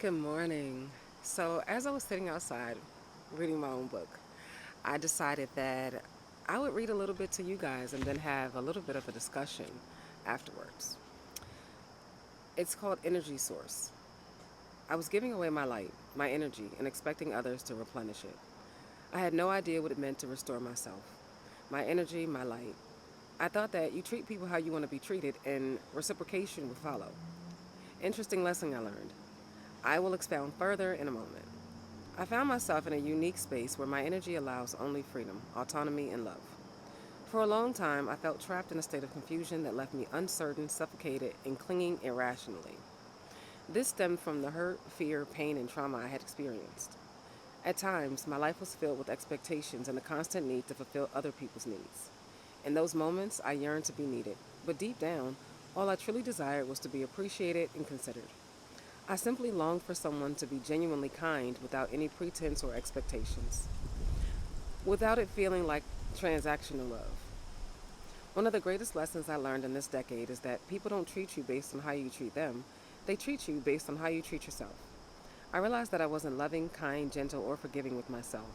Good morning. So, as I was sitting outside reading my own book, I decided that I would read a little bit to you guys and then have a little bit of a discussion afterwards. It's called Energy Source. I was giving away my light, my energy, and expecting others to replenish it. I had no idea what it meant to restore myself, my energy, my light. I thought that you treat people how you want to be treated and reciprocation would follow. Interesting lesson I learned. I will expound further in a moment. I found myself in a unique space where my energy allows only freedom, autonomy, and love. For a long time, I felt trapped in a state of confusion that left me uncertain, suffocated, and clinging irrationally. This stemmed from the hurt, fear, pain, and trauma I had experienced. At times, my life was filled with expectations and a constant need to fulfill other people's needs. In those moments, I yearned to be needed, but deep down, all I truly desired was to be appreciated and considered. I simply longed for someone to be genuinely kind without any pretense or expectations, without it feeling like transactional love. One of the greatest lessons I learned in this decade is that people don't treat you based on how you treat them, they treat you based on how you treat yourself. I realized that I wasn't loving, kind, gentle, or forgiving with myself.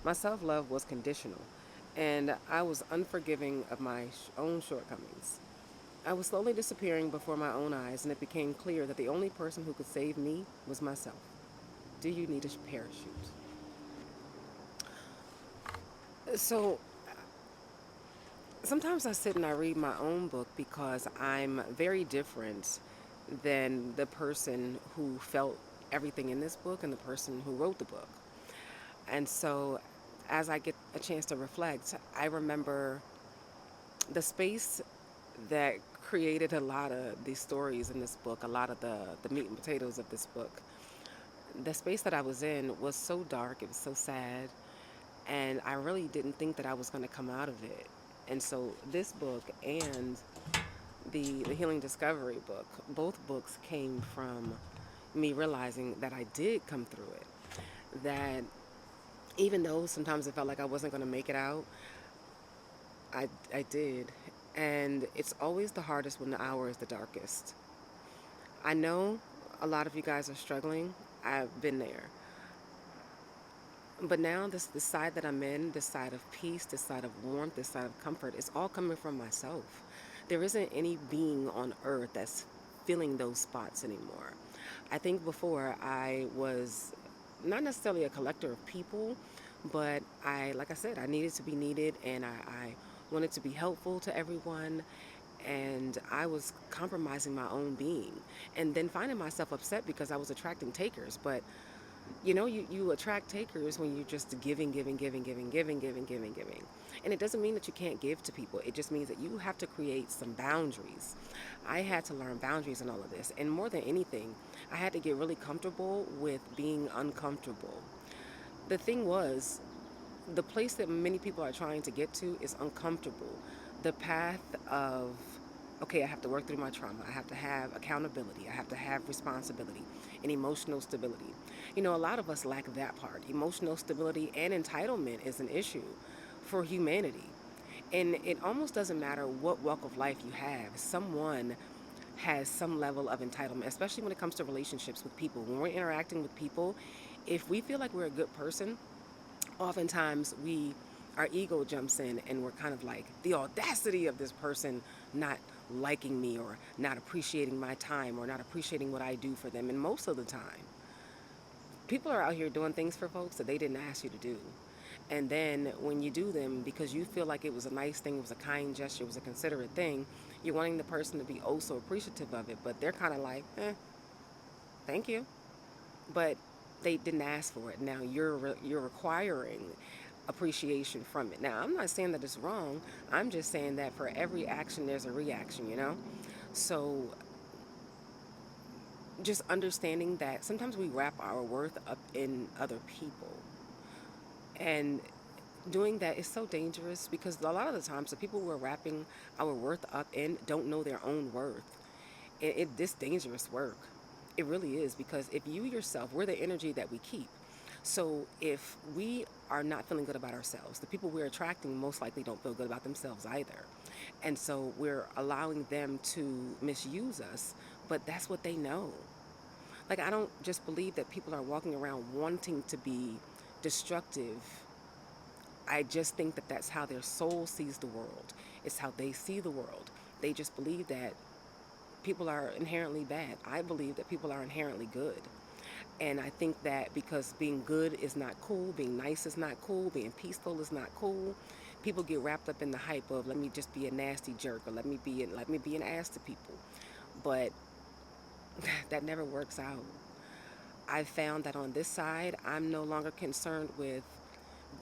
My self love was conditional, and I was unforgiving of my own shortcomings. I was slowly disappearing before my own eyes, and it became clear that the only person who could save me was myself. Do you need a parachute? So sometimes I sit and I read my own book because I'm very different than the person who felt everything in this book and the person who wrote the book. And so as I get a chance to reflect, I remember the space that created a lot of these stories in this book, a lot of the meat and potatoes of this book. The space that I was in was so dark, it was so sad, and I really didn't think that I was going to come out of it. And so this book and the Healing Discovery book, both books came from me realizing that I did come through it. That even though sometimes it felt like I wasn't going to make it out, I did. And it's always the hardest when the hour is the darkest. I know a lot of you guys are struggling. I've been there. But now this side that I'm in, this side of peace, this side of warmth, this side of comfort, it's all coming from myself. There isn't any being on earth that's filling those spots anymore. I think before I was not necessarily a collector of people, but like I said, I needed to be needed, and I wanted to be helpful to everyone, and I was compromising my own being, and then finding myself upset because I was attracting takers. But you attract takers when you're just giving, giving, giving, giving, giving, giving, giving, giving. And it doesn't mean that you can't give to people. It just means that you have to create some boundaries. I had to learn boundaries in all of this. And more than anything, I had to get really comfortable with being uncomfortable. The thing was, the place that many people are trying to get to is uncomfortable. The path of, okay, I have to work through my trauma. I have to have accountability. I have to have responsibility and emotional stability. A lot of us lack that part. Emotional stability and entitlement is an issue for humanity. And it almost doesn't matter what walk of life you have. Someone has some level of entitlement, especially when it comes to relationships with people. When we're interacting with people, if we feel like we're a good person, oftentimes our ego jumps in and we're kind of like, the audacity of this person not liking me or not appreciating my time or not appreciating what I do for them. And most of the time, people are out here doing things for folks that they didn't ask you to do. And then when you do them because you feel like it was a nice thing, it was a kind gesture, it was a considerate thing, you're wanting the person to be oh so appreciative of it, but they're kind of like, thank you. But they didn't ask for it. Now you're requiring appreciation from it. Now, I'm not saying that it's wrong. I'm just saying that for every action there's a reaction. So just understanding that sometimes we wrap our worth up in other people. And doing that is so dangerous because a lot of the times the people we're wrapping our worth up in don't know their own worth. This dangerous work. It really is, because if you yourself, we're the energy that we keep. So if we are not feeling good about ourselves, the people we're attracting most likely don't feel good about themselves either. And so we're allowing them to misuse us, but that's what they know. Like, I don't just believe that people are walking around wanting to be destructive. I just think that that's how their soul sees the world. It's how they see the world. They just believe that people are inherently bad. I believe that people are inherently good. And I think that because being good is not cool, being nice is not cool, being peaceful is not cool, people get wrapped up in the hype of let me just be a nasty jerk or let me be an ass to people. But that never works out. I've found that on this side, I'm no longer concerned with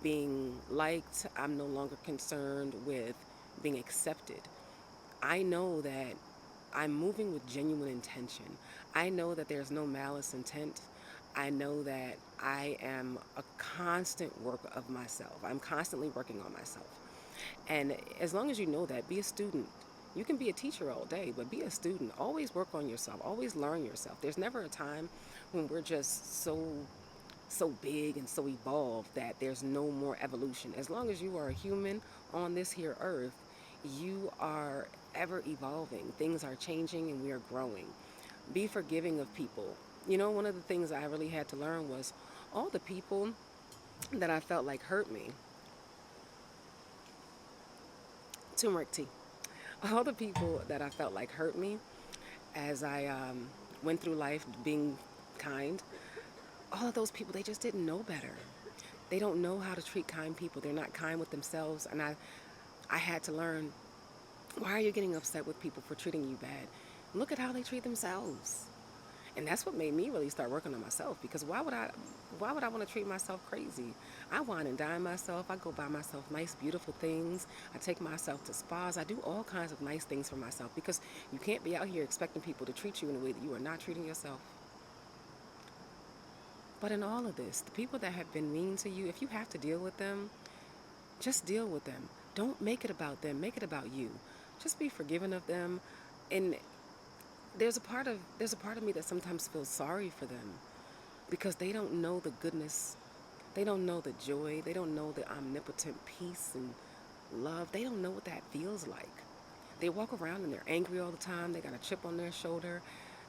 being liked. I'm no longer concerned with being accepted. I know that I'm moving with genuine intention. I know that there's no malice intent. I know that I am a constant work of myself. I'm constantly working on myself. And as long as you know that, be a student. You can be a teacher all day, but be a student. Always work on yourself. Always learn yourself. There's never a time when we're just so big and so evolved that there's no more evolution. As long as you are a human on this here earth, you are ever evolving. Things are changing and we are growing. Be forgiving of people. You know, one of the things I really had to learn was all the people that I felt like hurt me. Turmeric tea. All the people that I felt like hurt me as I went through life being kind, all of those people, they just didn't know better. They don't know how to treat kind people. They're not kind with themselves. And I had to learn, why are you getting upset with people for treating you bad? Look at how they treat themselves. And that's what made me really start working on myself, because why would I want to treat myself crazy? I wine and dine myself. I go buy myself nice, beautiful things. I take myself to spas. I do all kinds of nice things for myself, because you can't be out here expecting people to treat you in a way that you are not treating yourself. But in all of this, the people that have been mean to you, if you have to deal with them, just deal with them. Don't make it about them. Make it about you. Just be forgiving of them. And there's a part of me that sometimes feels sorry for them, because they don't know the goodness. They don't know the joy. They don't know the omnipotent peace and love. They don't know what that feels like. They walk around and they're angry all the time. They got a chip on their shoulder.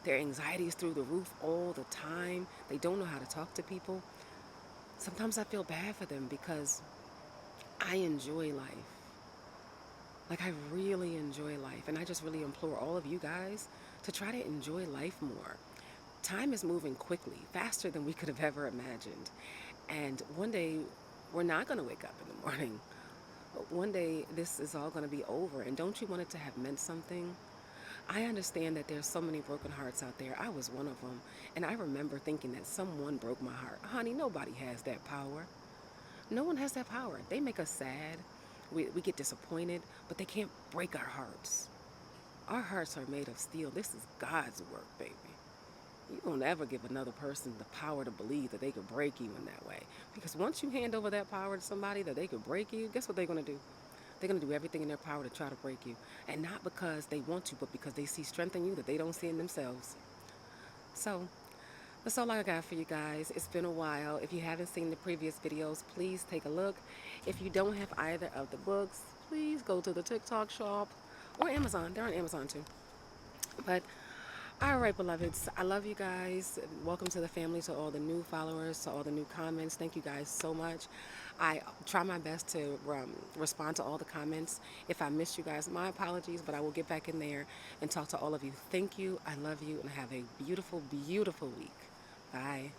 Their anxiety is through the roof all the time. They don't know how to talk to people. Sometimes I feel bad for them because I enjoy life. Like, I really enjoy life. And I just really implore all of you guys to try to enjoy life more. Time is moving quickly, faster than we could have ever imagined. And one day, we're not going to wake up in the morning. But one day, this is all going to be over. And don't you want it to have meant something? I understand that there's so many broken hearts out there. I was one of them. And I remember thinking that someone broke my heart. Honey, nobody has that power. No one has that power. They make us sad. We get disappointed, but they can't break our hearts. Our hearts are made of steel. This is God's work, baby. You won't ever give another person the power to believe that they could break you in that way. Because once you hand over that power to somebody that they could break you, guess what they're going to do? They're going to do everything in their power to try to break you. And not because they want to, but because they see strength in you that they don't see in themselves. So, that's all I got for you guys. It's been a while. If you haven't seen the previous videos, please take a look. If you don't have either of the books, please go to the TikTok shop or Amazon. They're on Amazon too. But all right, beloveds, I love you guys. Welcome to the family, to all the new followers, to all the new comments. Thank you guys so much. I try my best to respond to all the comments. If I missed you guys, my apologies, but I will get back in there and talk to all of you. Thank you. I love you, and have a beautiful, beautiful week. Bye.